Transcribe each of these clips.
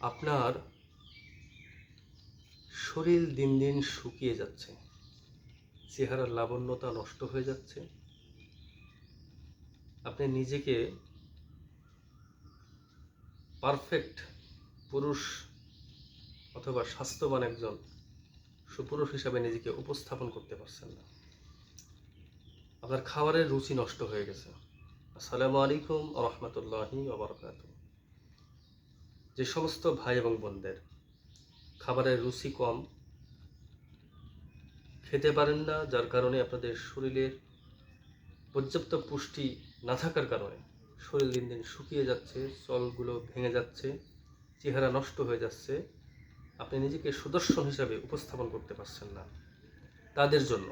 আপনার শরীর দিন দিন শুকিয়ে যাচ্ছে, চেহারার লাবণ্যতা নষ্ট হয়ে যাচ্ছে। আপনি নিজেকে পারফেক্ট পুরুষ অথবা স্বাস্থ্যবান একজন সুপুরুষ হিসাবে নিজেকে উপস্থাপন করতে পারছেন না। আপনার খাবারের রুচি নষ্ট হয়ে গেছে। আসসালামু আলাইকুম রহমতুল্লাহি ওয়া বারাকাতুহু। যে সমস্ত ভাই এবং বোনদের খাবারের রুচি কম, খেতে পারেন না, যার কারণে আপনাদের শরীরের পর্যাপ্ত পুষ্টি না থাকার কারণে শরীর দিন দিন শুকিয়ে যাচ্ছে, চলগুলো ভেঙে যাচ্ছে, চেহারা নষ্ট হয়ে যাচ্ছে, আপনি নিজেকে সুদর্শন হিসাবে উপস্থাপন করতে পারছেন না, তাদের জন্য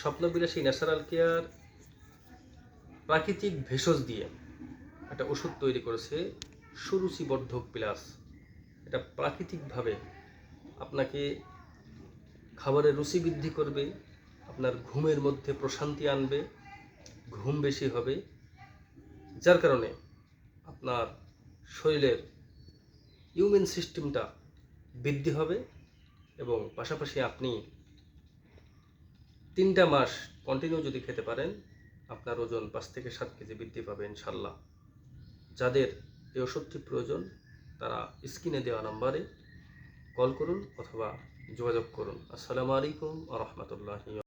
স্বপ্নবিলাসী ন্যাচারাল কেয়ার প্রাকৃতিক ভেষজ দিয়ে একটা ওষুধ তৈরি করেছে, সুরুচিবর্ধক প্লাস। এটা প্রাকৃতিকভাবে আপনাকে খাবারের রুচি বৃদ্ধি করবে, আপনার ঘুমের মধ্যে প্রশান্তি আনবে, ঘুম বেশি হবে, যার কারণে আপনার শরীরের ইমিউন সিস্টেমটা বৃদ্ধি হবে এবং পাশাপাশি আপনি 3টা মাস কন্টিনিউ যদি খেতে পারেন, আপনার ওজন 5 থেকে 7 কেজি বৃদ্ধি পাবে ইনশাল্লাহ। যাদের এই ওষুধটি প্রয়োজন তারা স্ক্রিনে দেওয়া নাম্বারে কল করুন অথবা যোগাযোগ করুন। আসসালামু আলাইকুম ওয়া রাহমাতুল্লাহি।